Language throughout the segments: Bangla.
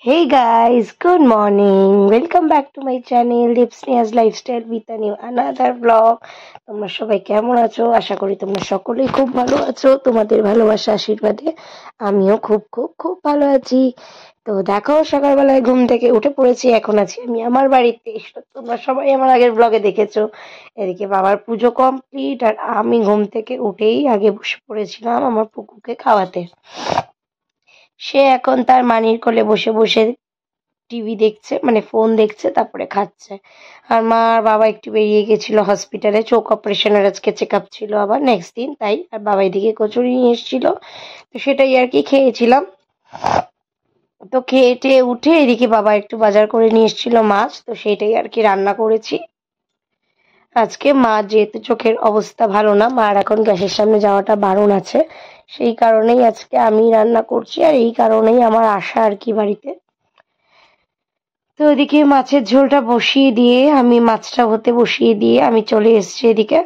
Hey guys, good morning. Welcome back to my channel Dipsnia's Lifestyle with a new another vlog. তোমরা সবাই কেমন আছো? আশা করি তোমরা সকলেই খুব ভালো আছো। তোমাদের ভালোবাসা আশীর্বাদে আমিও খুব খুব খুব ভালো আছি। তো দেখো সকালবেলায় ঘুম থেকে উঠে পড়েছি। এখন আছি আমি আমার বাড়িতে। তোমরা সবাই আমার আগের ব্লগে দেখেছো। এদিকে বাবার পুজো কমপ্লিট আর আমি ঘুম থেকে উঠেই আগে বসে পড়েছিলাম আমার পুকুকে খাওয়াতে। সে এখন তার মানির কোলে বসে বসে টিভি দেখছে, মানে ফোন দেখছে, তারপরে খাচ্ছে। আর মা আর বাবা একটু বেরিয়ে গেছিল হসপিটালে, চোখ অপারেশনের আজকে চেক আপ ছিল আবার নেক্সট দিন, তাই। আর বাবা এদিকে কচুরি নিয়ে এসেছিল, তো সেটাই আর কি খেয়েছিলাম। তো খেয়ে টেয়ে উঠে এদিকে বাবা একটু বাজার করে নিয়ে এসেছিল মাছ, তো সেটাই আর কি রান্না করেছি আজকে। মা যেহেতু চোখের অবস্থা ভালো না, মার এখন গ্যাসের সামনে যাওয়াটা বারণ আছে, সেই কারণেই আজকে আমি রান্না করছি, আর এই কারণেই আমার আশা আর কি বাড়িতে। তো ওদিকে মাছের ঝোলটা বসিয়ে দিয়ে মাছটা হতে বসিয়ে দিয়ে আমি চলে এসেছি এদিকে।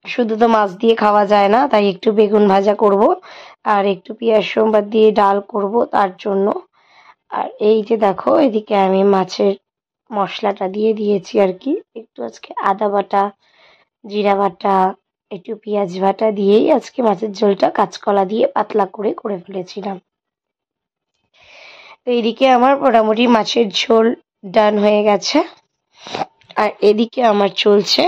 শুধু তো মাছ দিয়ে খাওয়া যায় না, তাই একটু বেগুন ভাজা করব আর একটু পেঁয়াজ সোমবার দিয়ে ডাল করব তার জন্য। আর এই যে দেখো এদিকে আমি মাছের মশলাটা দিয়ে দিয়েছি আর কি। একটু আজকে আদা বাটা, জিরা বাটা, একটু পেঁয়াজ বাটা দিয়েই আজকে মাছের ঝোলটা কাঁচকলা দিয়ে পাতলা করে করে ফেলেছিলাম। তো এদিকে আমার মোটামুটি মাছের ঝোল ডান হয়ে গেছে। আর এদিকে আমার চলছে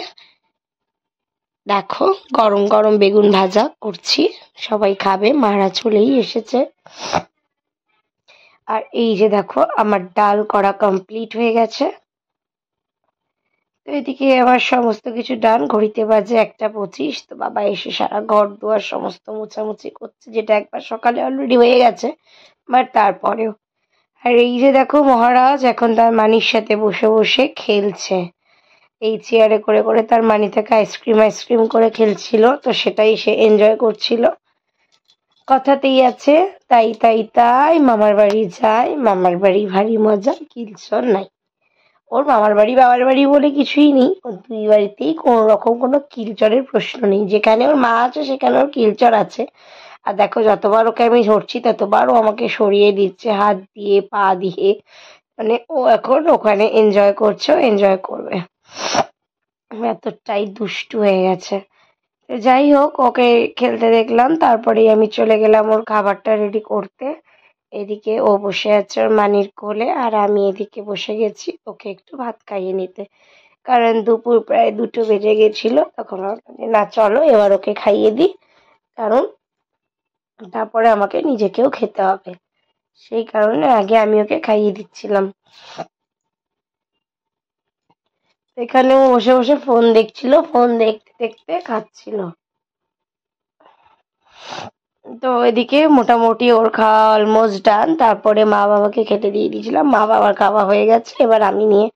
দেখো গরম গরম বেগুন ভাজা করছি, সবাই খাবে, মারা চলেই এসেছে। আর এই যে দেখো আমার ডাল করা কমপ্লিট হয়ে গেছে। তো এদিকে আমার সমস্ত কিছু ডান, ঘড়িতে বাজে 1:25। তো বাবা এসে সারা ঘর দুয়ার সমস্ত মোছামুছি করছে, যেটা একবার সকালে অলরেডি হয়ে গেছে, বাট তারপরেও। আর এই যে দেখো মহারাজ এখন তার মানির সাথে বসে বসে খেলছে, এই চেয়ারে করে করে তার মানি থেকে আইসক্রিম করে খেলছিল, তো সেটাই সে এনজয় করছিল। কথাতেই আছে, তাই তাই তাই মামার বাড়ি যাই, মামার বাড়ি ভারী মজা, কিলচর নাই। ওর মামার বাড়ি বাবার বাড়ি বলে কিছুই নেই, ওর দুই বাড়িতেই কোনো রকম কোনো কিলচরের প্রশ্ন নেই। যেখানে ওর মা আছে সেখানে ওর কিলচর আছে। আর দেখো যতবার ওকে আমি ধরছি ততবার ও আমাকে সরিয়ে দিচ্ছে হাত দিয়ে পা দিয়ে, মানে ও এখন ওখানে এনজয় করছে, এনজয় করবে, এতটাই দুষ্টু হয়ে গেছে। যাই হোক, ওকে খেলতে দেখলাম, তারপরেই আমি চলে গেলাম ওর খাবারটা রেডি করতে। এদিকে ও বসে আছে ওর মানির কোলে, আর আমি এদিকে বসে গেছি ওকে একটু ভাত খাইয়ে নিতে, কারণ দুপুর প্রায় 2টো বেজে গেছিল। তখন না চলো এবার ওকে খাইয়ে দিই, কারণ তারপরে আমাকে নিজেকেও খেতে হবে, সেই কারণে আগে আমি ওকে খাইয়ে দিচ্ছিলাম। এখানেও বসে বসে ফোন দেখছিল, ফোন দেখতে দেখতে খাচ্ছিল। তো এদিকে মোটামুটি ওর খাওয়া অলমোস্ট ডান। তারপরে মা বাবাকে খেতে দিয়ে দিয়েছিলাম, মা বাবার খাওয়া হয়ে গেছে, এবার আমি নিয়ে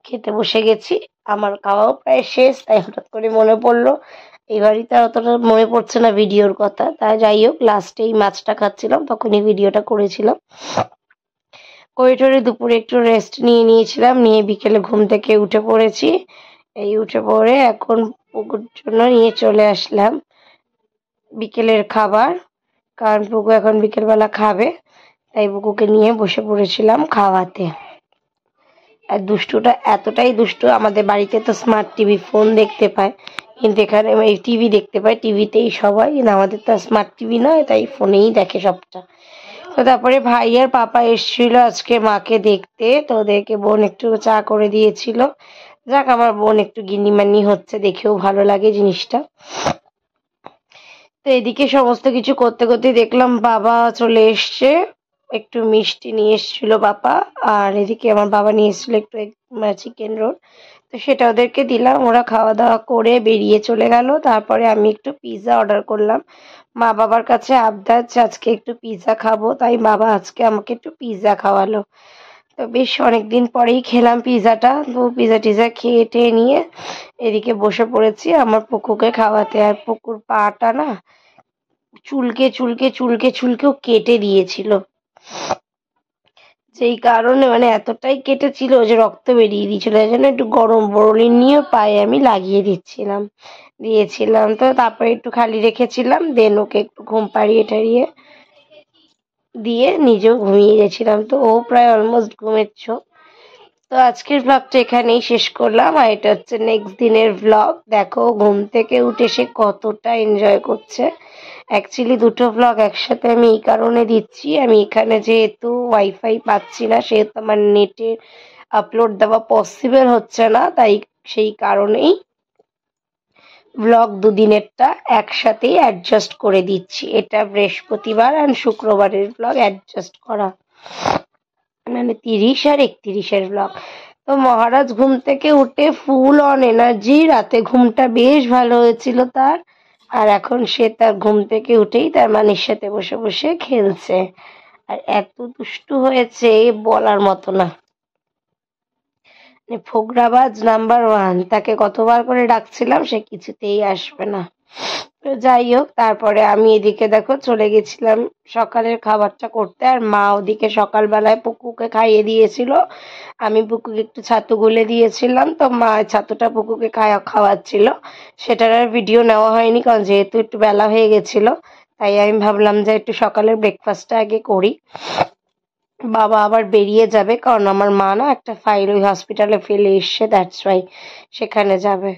খেতে বসে গেছি। আমার খাওয়াও প্রায় শেষ, তাই হঠাৎ করে মনে পড়লো। এই বাড়িতে অতটা মনে পড়ছে না ভিডিওর কথা, তাই যাই হোক লাস্টে এই মাছটা খাচ্ছিলাম তখনই ভিডিওটা করেছিলাম। করে দুপুরে একটু রেস্ট নিয়েছিলাম, নিয়ে বিকেলে ঘুম থেকে উঠে পড়েছি। এই উঠে পড়ে এখন পুকুর জন্য নিয়ে চলে আসলাম বিকেলের খাবার, কারণ পুকু এখন বিকেলবেলা খাবে, তাই পুকুকে নিয়ে বসে পড়েছিলাম খাওয়াতে। আর দুষ্টুটা এতটাই দুষ্টু, আমাদের বাড়িতে তো স্মার্ট টিভি, ফোন দেখতে পায়, কিন্তু এখানে এই টিভি দেখতে পায়, টিভিতেই সবাই, কিন্তু আমাদের তো স্মার্ট টিভি নয়, তাই ফোনেই দেখে সবটা। তো তারপরে ভাই আর পাপা এসেছিল আজকে মাকে দেখতে, তো ওদেরকে বোন একটু চা করে দিয়েছিল। যাক, আমার বোন একটু গিন্নিমানি হচ্ছে, দেখেও ভালো লাগে জিনিসটা। তো এদিকে সমস্ত কিছু করতে করতে দেখলাম বাবা চলে এসছে, একটু মিষ্টি নিয়ে এসেছিল বাবা, আর এদিকে আমার বাবা নিয়ে এসেছিল একটু চিকেন রোল, তো সেটা ওদেরকে দিলাম, ওরা খাওয়া দাওয়া করে বেরিয়ে চলে গেল। তারপরে আমি একটু পিৎজা অর্ডার করলাম, মা বাবার কাছে আবদার আজকে একটু পিৎজা খাবো, তাই বাবা আজকে আমাকে একটু পিৎজা খাওয়ালো। তো বেশ অনেকদিন পরেই খেলাম পিৎজাটা, তো পিৎজা টিজা খেয়ে টেয়ে নিয়ে এদিকে বসে পড়েছি আমার পুকুকে খাওয়াতে। আর পুকুর পাটা না চুলকে চুলকে চুলকে চুলকেও কেটে দিয়েছিল, সেই কারণে মানে এতটাই কেটেছিল যে রক্ত বেরিয়ে দিয়েছিল, এই জন্য একটু গরম বোরোলিন নিয়ে পায়ে আমি লাগিয়ে দিয়েছিলাম। তো তারপরে একটু খালি রেখেছিলাম, দেন ওকে একটু ঘুম পাড়িয়ে টাড়িয়ে দিয়ে নিজেও ঘুমিয়ে গেছিলাম। তো ও প্রায় অলমোস্ট ঘুমের চোখ। তো আজকের ব্লগটা এখানেই শেষ করলাম, আর এটা হচ্ছে নেক্সট দিনের ব্লগ। দেখো ঘুম থেকে উঠে সে কতটা এনজয় করছে। অ্যাকচুয়ালি দুটো ব্লগ একসাথে আমি এই কারণে দিচ্ছি, আমি এখানে যেহেতু ওয়াইফাই পাচ্ছি না, সেহেতু আমার নেটে আপলোড দেওয়া পসিবল হচ্ছে না, তাই সেই কারণেই ব্লগ দুদিনেরটা একসাথেই অ্যাডজাস্ট করে দিচ্ছি। এটা বৃহস্পতিবার আর শুক্রবারের ব্লগ অ্যাডজাস্ট করা, মানে 30 আর 31-এর ব্লগ। তো মহারাজ ঘুম থেকে উঠে ফুল অন এনার্জি, রাতে ঘুমটা বেশ ভালো হয়েছিল তার। আর এখন সে তার ঘুম থেকে উঠেই তার মানির সাথে বসে বসে খেলছে। আর এত দুষ্টু হয়েছে বলার মতো না, মানে ফোগরাবাজ নাম্বার 1। তাকে কতবার করে ডাকছিলাম, সে কিছুতেই আসবে না। তো যাই হোক, তারপরে আমি এদিকে দেখো চলে গেছিলাম সকালের খাবারটা করতে, আর মা ওদিকে সকালবেলায় পুকুকে খাইয়ে দিয়েছিল। আমি পুকুকে একটু ছাতু গুলে দিয়েছিলাম, তো মা ছাতুটা পুকুকে খাওয়াচ্ছিল। সেটার আর ভিডিও নেওয়া হয়নি, কারণ যেহেতু একটু বেলা হয়ে গেছিল, তাই আমি ভাবলাম যে একটু সকালের ব্রেকফাস্টটা আগে করি। বাবা আবার বেরিয়ে যাবে, কারণ আমার মা না একটা ফাইল ওই হসপিটালে ফেলে এসছে, দ্যাটস ওয়াই সেখানে যাবে।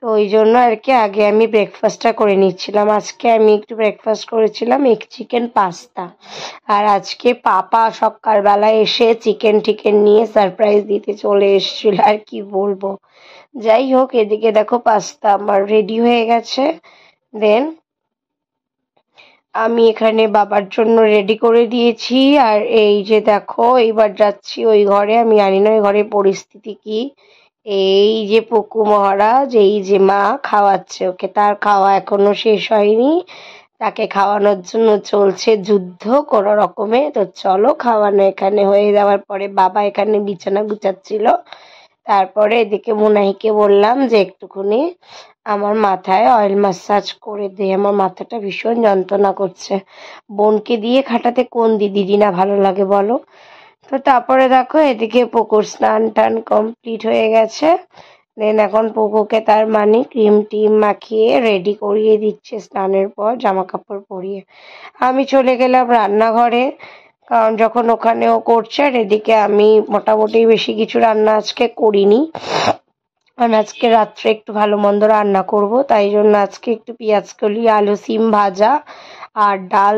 তো ওই জন্য আর কি আগে আমি ব্রেকফাস্টটা করে নিচ্ছিলাম। আজকে আমি একটু ব্রেকফাস্ট করেছিলাম এগ চিকেন পাস্তা। আর আজকে পাপা সকালবেলায় এসে চিকেন টিকেন নিয়ে সারপ্রাইজ দিতে চলে এসেছিল, আর কি বলবো। যাই হোক, এদিকে দেখো পাস্তা আমার রেডি হয়ে গেছে। দেন আমি এখানে বাবার জন্য রেডি করে দিয়েছি। আর এই যে দেখো, এইবার যাচ্ছি ওই ঘরে। আমি জানি না ওই ঘরের পরিস্থিতি কি। এই যে পুকু মহারাজ, এই যে মা খাওয়াচ্ছে ওকে, তার খাওয়া এখনো শেষ হয়নি, তাকে খাওয়ানোর জন্য চলছে যুদ্ধ কোনো রকমে। তো চলো, খাওয়ানো এখানে হয়ে যাওয়ার পরে বাবা এখানে বিছানা গুছাচ্ছিল। তারপরে এদিকে মুনাইকে বললাম যে একটুখানি আমার মাথায় অয়েল ম্যাসাজ করে দে, আমার মাথাটা ভীষণ যন্ত্রণা করছে। বোনকে দিয়ে খাটাতে কোন দিদি না ভালো লাগে বলো। তো তারপরে দেখো এদিকে পুকুর স্নান টান কমপ্লিট হয়ে গেছে। দেন এখন পুকুকে তার মানে ক্রিম টিম মাখিয়ে রেডি করিয়ে দিচ্ছে স্নানের পর, জামা কাপড় পরিয়ে। আমি চলে গেলাম রান্নাঘরে, কারণ যখন ওখানেও করছে, আর এদিকে আমি মোটামুটি বেশি কিছু রান্না আজকে করিনি। আমি আজকে রাত্রে একটু ভালো মন্দ রান্না করব, তাই জন্য আজকে একটু পেঁয়াজ কলি, আলু সিম ভাজা আর ডাল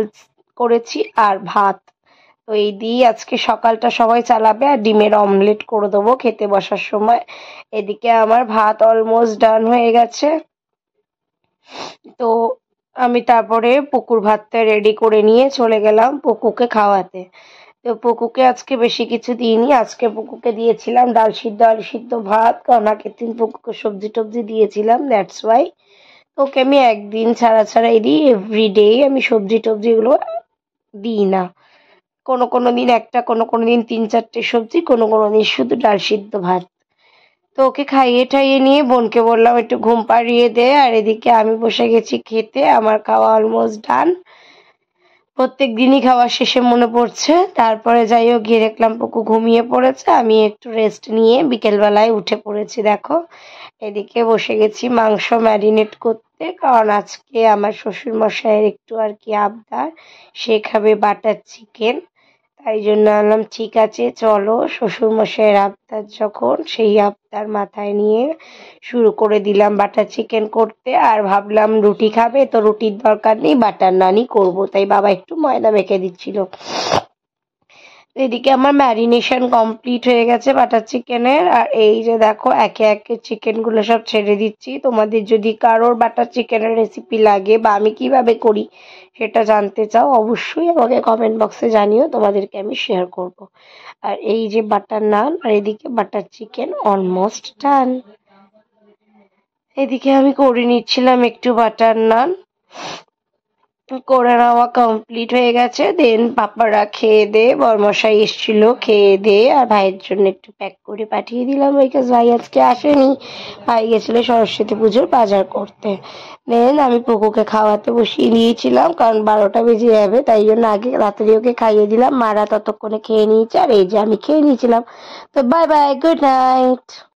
করেছি আর ভাত। তো এই দিয়ে আজকে সকালটা সবাই চালাবে, আর ডিমের অমলেট করে দেবো খেতে বসার সময়। এদিকে আমার ভাত অলমোস্ট ডান হয়ে গেছে। তো আমি তারপরে পুকুর ভাতটা রেডি করে নিয়ে চলে গেলাম পুকুকে খাওয়াতে। তো পুকুকে আজকে বেশি কিছু দিইনি, আজকে পুকুকে দিয়েছিলাম ডাল সিদ্ধ আলু সিদ্ধ ভাত, কারণ আগের দিন পুকুকে সবজি টবজি দিয়েছিলাম, দ্যাটস ওয়াই। ওকে আমি একদিন ছাড়া ছাড়াই দিই, এভরিডে আমি সবজি টবজিগুলো দিই না। কোনো কোনো দিন একটা, কোনো কোনো দিন 3-4টে সবজি, কোনো কোনো দিন শুধু ডাল সিদ্ধ ভাত। তো ওকে খাইয়ে টাইয়ে নিয়ে বোনকে বললাম একটু ঘুম পাড়িয়ে দে, আর এদিকে আমি বসে গেছি খেতে। আমার খাওয়া অলমোস্ট ডান। প্রত্যেক দিনই খাওয়া শেষে মনে পড়ছে। তারপরে যাই হোক, গিয়ে দেখলাম পুকু ঘুমিয়ে পড়েছে, আমি একটু রেস্ট নিয়ে বিকেলবেলায় উঠে পড়েছি। দেখো এদিকে বসে গেছি মাংস ম্যারিনেট করতে, কারণ আজকে আমার শ্বশুর মশাইয়ের একটু আর কি আবদার, সে খাবে বাটার চিকেন। তাই জন্য বললাম ঠিক আছে চলো, শ্বশুর মশাইয়ের আবদার যখন, সেই আবদার মাথায় নিয়ে শুরু করে দিলাম বাটার চিকেন করতে। আর ভাবলাম রুটি খাবে, তো রুটির দরকার নেই, বাটার নানই করব, তাই বাবা একটু ময়দা মেখে দিচ্ছিল। এদিকে আমার ম্যারিনেশন কমপ্লিট হয়ে গেছে বাটার চিকেনের। আর এই যে দেখো একে একে চিকেনগুলো সব ছেড়ে দিচ্ছি। তোমাদের যদি কারোর বাটার চিকেনের রেসিপি লাগে বা আমি কিভাবে করি সেটা জানতে চাও, অবশ্যই আমাকে কমেন্ট বক্সে জানিও, তোমাদেরকে আমি শেয়ার করব। আর এই যে বাটার নান, আর এদিকে বাটার চিকেন অলমোস্ট ডান। এদিকে আমি করে নিচ্ছিলাম একটু বাটার নান, করে নেওয়া কমপ্লিট হয়ে গেছে। দেন পাপারা খেয়ে দে, বরমশাই এসেছিল, খেয়ে দে আর ভাইয়ের জন্য একটু প্যাক করে পাঠিয়ে দিলাম, বিকজ ভাই আজকে আসেনি, ভাই গেছিল সরস্বতী পুজোর বাজার করতে। দেন আমি পুকুকে খাওয়াতে বসিয়ে দিয়েছিলাম, কারণ 12টা বেজে যাবে, তাই জন্য আগে রাত্রি ওকে খাইয়ে দিলাম। মারা ততক্ষণে খেয়ে নিয়েছে, আর এই যে আমি খেয়ে নিয়েছিলাম। তো বাই বাই, গুড নাইট।